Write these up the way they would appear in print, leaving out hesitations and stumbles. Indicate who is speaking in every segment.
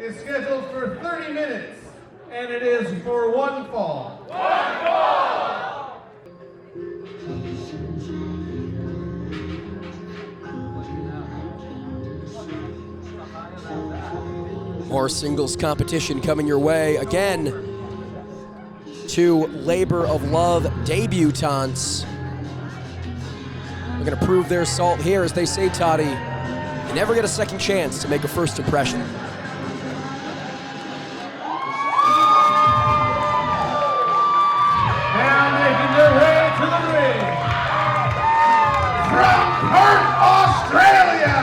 Speaker 1: is scheduled for 30 minutes, and it is for one fall.
Speaker 2: More singles competition coming your way. Again, two Labor of Love debutantes. They're going to prove their salt here, as they say, Toddy. You never get a second chance to make a first impression.
Speaker 1: Now making their way to the ring, from Perth, Australia,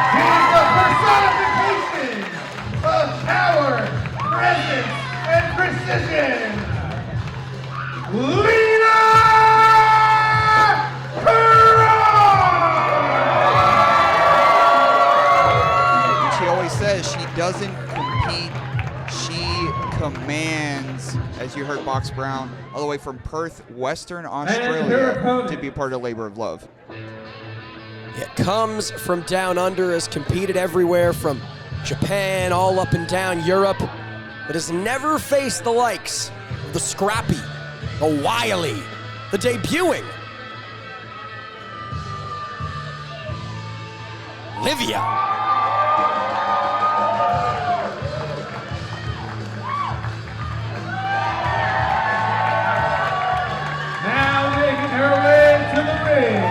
Speaker 1: she's the personification of power, presence, and precision, Lena Kross!
Speaker 3: She always says she doesn't compete, she commands, as you heard Box Brown, all the way from Perth, Western Australia, to be part of Labor of Love.
Speaker 2: It comes from down under, has competed everywhere from Japan all up and down Europe, but has never faced the likes of the scrappy, the wily, the debuting Livia.
Speaker 1: Now making her way to the ring,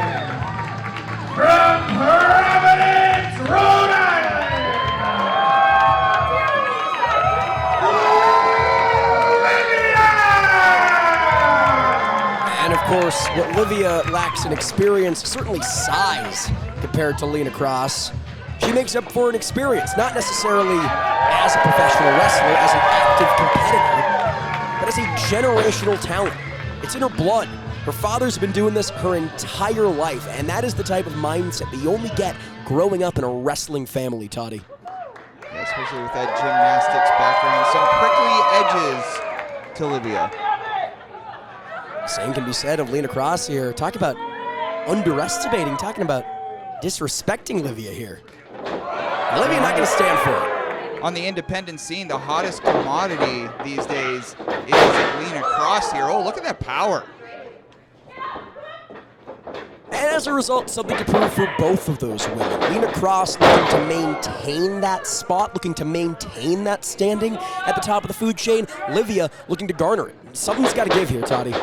Speaker 1: from Providence, Rhode Island, Livia!
Speaker 2: And of course, what Livia lacks in experience, certainly size, compared to Lena Cross, she makes up for an experience, not necessarily as a professional wrestler, as an active competitor, but as a generational talent. It's in her blood. Her father's been doing this her entire life, and that is the type of mindset that you only get growing up in a wrestling family, Toddy.
Speaker 3: Yeah, especially with that gymnastics background. Some prickly edges to Livia.
Speaker 2: Same can be said of Lena Cross here. Talk about underestimating, talking about disrespecting Livia here. Livia not going to stand for it.
Speaker 3: On the independent scene, the hottest commodity these days is Lena Cross here. Oh, look at that power.
Speaker 2: And as a result, something to prove for both of those women. Lena Cross looking to maintain that spot, looking to maintain that standing at the top of the food chain. Livia looking to garner it. Something's got to give here, Toddy.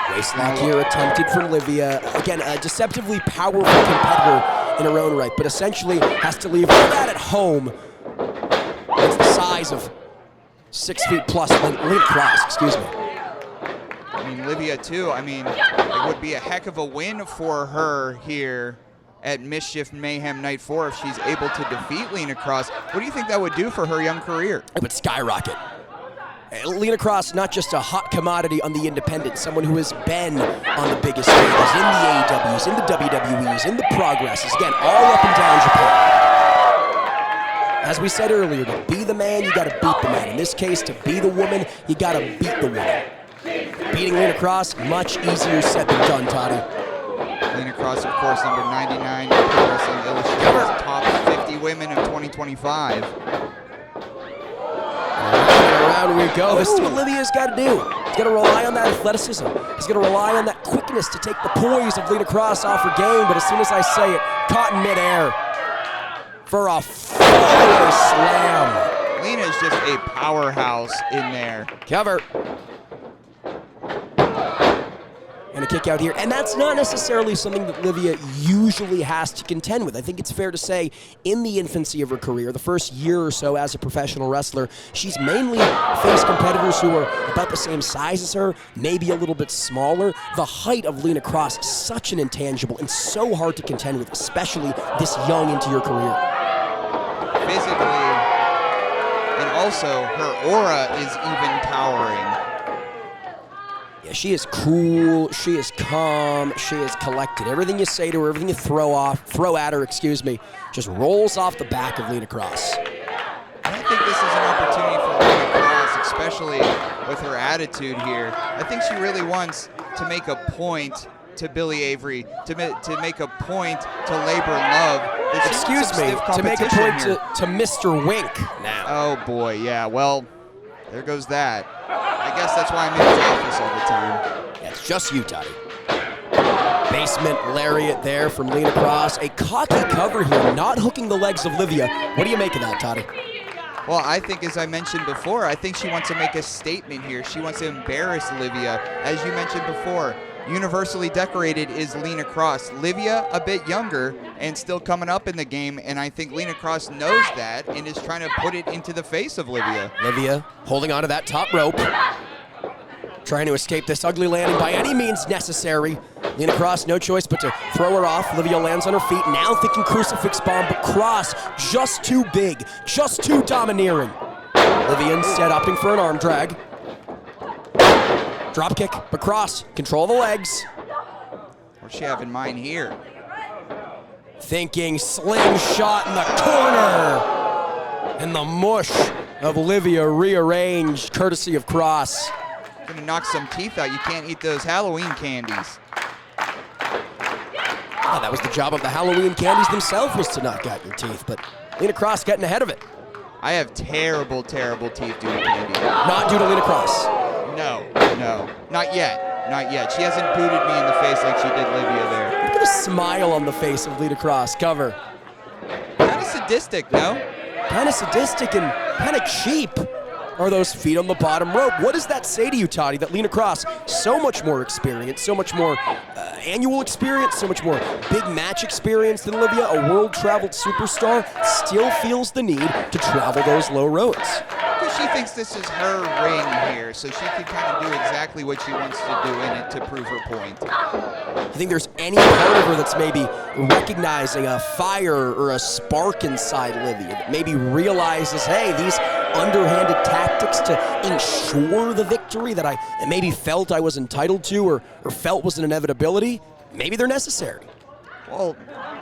Speaker 2: Waistlock here attempted from Livia. Again, a deceptively powerful competitor in her own right, but essentially has to leave all that at home. It's the size of 6 feet plus Lena Cross, excuse me.
Speaker 3: I mean, Livia too, I mean, it would be a heck of a win for her here at Mischief Mayhem Night 4 if she's able to defeat Lena Cross. What do you think that would do for her young career?
Speaker 2: It would skyrocket. Lena Cross, not just a hot commodity on the independent, someone who has been on the biggest stages, in the AEWs, in the WWEs, in the Progresses, again, all up and down Japan. As we said earlier, to be the man, you gotta beat the man. In this case, to be the woman, you gotta beat the woman. Beating Lena Cross, much easier said than done, Toddy.
Speaker 3: Lena Cross, of course, number 99 in Pro Wrestling Illustrated's top 50 women of 2025.
Speaker 2: Around we go. This is what Livia's got to do. He's got to rely on that athleticism. He's going to rely on that quickness to take the poise of Lena Cross off her game. But as soon as I say it, caught in midair for a fire slam.
Speaker 3: Lena's just a powerhouse in there.
Speaker 2: Cover. And a kick out here. And that's not necessarily something that Livia usually has to contend with. I think it's fair to say in the infancy of her career, the first year or so as a professional wrestler, she's mainly faced competitors who are about the same size as her, maybe a little bit smaller. The height of Lena Cross is such an intangible and so hard to contend with, especially this young into your career.
Speaker 3: Physically, and also her aura is even towering.
Speaker 2: Yeah, she is cool, she is calm, she is collected. Everything you say to her, everything you throw at her, just rolls off the back of Lena Cross.
Speaker 3: I don't think this is an opportunity for Lena Cross, especially with her attitude here. I think she really wants to make a point to Billy Avery to make a point to labor love.
Speaker 2: Excuse me, to make a point to Mr. Wink now.
Speaker 3: Oh boy, yeah, well, there goes that. I guess that's why I'm in his office all the time.
Speaker 2: Yeah, it's just you, Toddy. Basement lariat there from Lena Cross. A cocky cover here, not hooking the legs of Livia. What do you make of that, Toddy?
Speaker 3: Well, I think, as I mentioned before, I think she wants to make a statement here. She wants to embarrass Livia. As you mentioned before, universally decorated is Lena Cross. Livia, a bit younger and still coming up in the game, and I think Lena Cross knows that and is trying to put it into the face of Livia.
Speaker 2: Livia holding onto that top rope, trying to escape this ugly landing by any means necessary. Lena Cross, no choice but to throw her off. Livia lands on her feet, now thinking crucifix bomb, but Cross just too big, just too domineering. Livia instead opting for an arm drag. Drop kick, but Cross, control the legs.
Speaker 3: What's she have in mind here?
Speaker 2: Thinking slingshot in the corner. And the mush of Livia rearranged, courtesy of Cross.
Speaker 3: Gonna knock some teeth out. You can't eat those Halloween candies.
Speaker 2: Oh, that was the job of the Halloween candies themselves, was to knock out your teeth, but Lena Cross getting ahead of it.
Speaker 3: I have terrible, terrible teeth due to candy.
Speaker 2: Not due to Lena Cross.
Speaker 3: No, not yet, not yet. She hasn't booted me in the face like she did Livia there.
Speaker 2: Look at the smile on the face of Lena Cross. Cover.
Speaker 3: Kind of sadistic, no?
Speaker 2: Kind of sadistic and kind of cheap are those feet on the bottom rope. What does that say to you, Toddy, that Lena Cross, so much more experience, so much more annual experience, so much more big match experience than Livia, a world-traveled superstar, still feels the need to travel those low roads?
Speaker 3: Because she thinks this is her ring here, so she can kind of do exactly what she wants to do in it to prove her point.
Speaker 2: I think there's any part of her that's maybe recognizing a fire or a spark inside Livia, that maybe realizes, hey, these underhanded tactics to ensure the victory that I maybe felt I was entitled to or felt was an inevitability, maybe they're necessary.
Speaker 3: Well,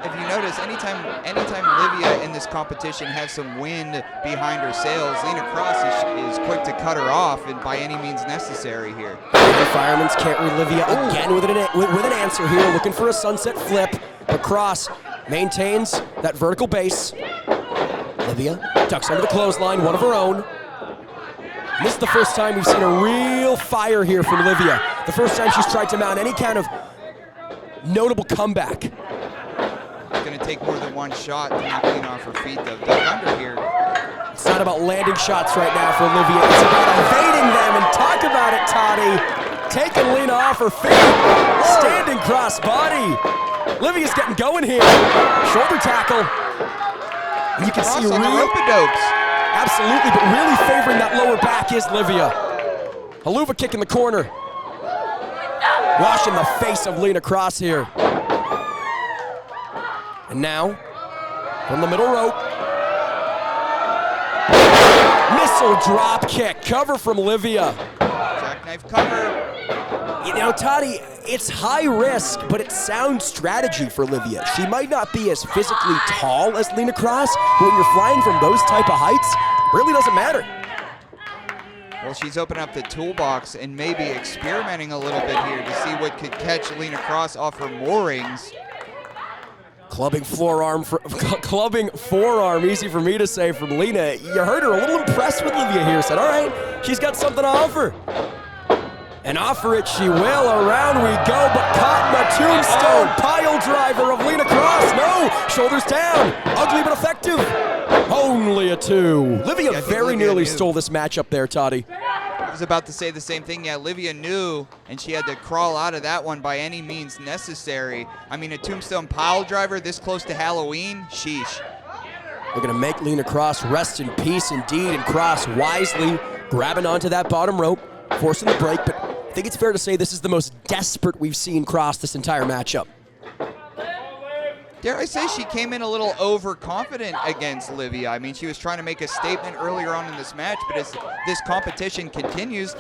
Speaker 3: if you notice, anytime Livia in this competition has some wind behind her sails, Lena Cross is quick to cut her off and by any means necessary here.
Speaker 2: The firemen's can't read Livia again with an answer here, looking for a sunset flip, but Cross maintains that vertical base. Livia ducks under the clothesline, one of her own. And this is the first time we've seen a real fire here from Livia. The first time she's tried to mount any kind of notable comeback.
Speaker 3: It's going to take more than one shot to knock Lena off her feet, though. Duck under here.
Speaker 2: It's not about landing shots right now for Livia. It's about evading them, and talk about it, Toddy. Taking Lena off her feet. Standing cross body. Livia's getting going here. Shoulder tackle. And you can see
Speaker 3: on the rope-a-dopes.
Speaker 2: Absolutely, but really favoring that lower back is Livia. Haluva kick in the corner. Washing the face of Lena Cross here. And now, from the middle rope. Missile drop kick, cover from Livia.
Speaker 3: Jackknife cover.
Speaker 2: You know, Toddy, it's high risk, but it's sound strategy for Livia. She might not be as physically tall as Lena Cross, but when you're flying from those type of heights, it really doesn't matter.
Speaker 3: Well, she's opening up the toolbox and maybe experimenting a little bit here to see what could catch Lena Cross off her moorings.
Speaker 2: Clubbing forearm, easy for me to say from Lena. You heard her a little impressed with Livia here. Said, all right, she's got something to offer. And offer it she will. Around we go, but caught in the tombstone pile driver of Lena Cross. No, shoulders down. Ugly but effective. Only a 2. Livia very nearly stole this matchup there, Toddy.
Speaker 3: I was about to say the same thing. Yeah, Livia knew, and she had to crawl out of that one by any means necessary. I mean, a tombstone pile driver this close to Halloween? Sheesh.
Speaker 2: We're going to make Lena Cross rest in peace indeed, and Cross wisely grabbing onto that bottom rope, forcing the break, but I think it's fair to say this is the most desperate we've seen Cross this entire matchup.
Speaker 3: Dare I say she came in a little overconfident against Livia. I mean, she was trying to make a statement earlier on in this match, but as this competition continues,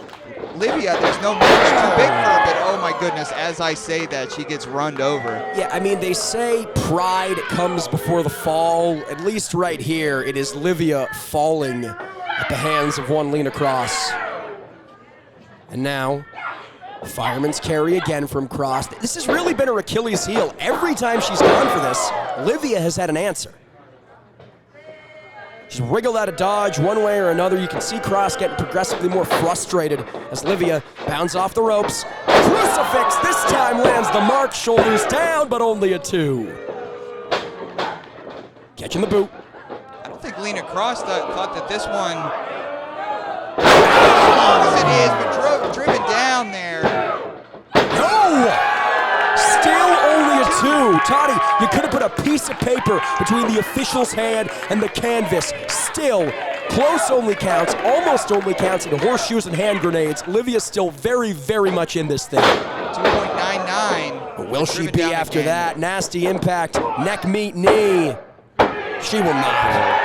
Speaker 3: Livia, there's no match too big for her, but oh my goodness, as I say that, she gets runned over.
Speaker 2: Yeah, I mean, they say pride comes before the fall. At least right here, it is Livia falling at the hands of one Lena Cross. And now, Fireman's carry again from Cross. This has really been her Achilles heel. Every time she's gone for this, Livia has had an answer. She's wriggled out of dodge one way or another. You can see Cross getting progressively more frustrated as Livia bounds off the ropes. Crucifix this time lands the mark, shoulders down, but only a 2. Catching the boot.
Speaker 3: I don't think Lena Cross thought that this one, as long as it is, but driven down there.
Speaker 2: No! Still only a 2. Toddy, you could have put a piece of paper between the official's hand and the canvas. Still, close only counts, almost only counts in horseshoes and hand grenades. Livia's still very, very much in this thing.
Speaker 3: 2.99.
Speaker 2: But will she be after that? Nasty impact, neck meet knee. She will not.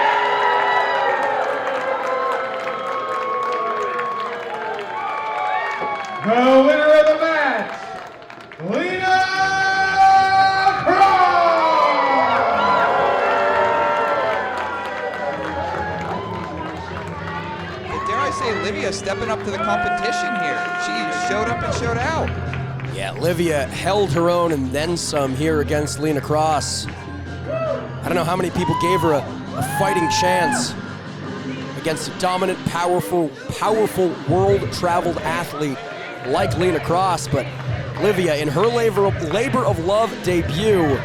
Speaker 1: The winner of the match, Lena Cross!
Speaker 3: Dare I say, Livia stepping up to the competition here. She showed up and showed out.
Speaker 2: Yeah, Livia held her own and then some here against Lena Cross. I don't know how many people gave her a fighting chance against a dominant, powerful world-traveled athlete like Lena Cross, but Livia, in her labor of love debut,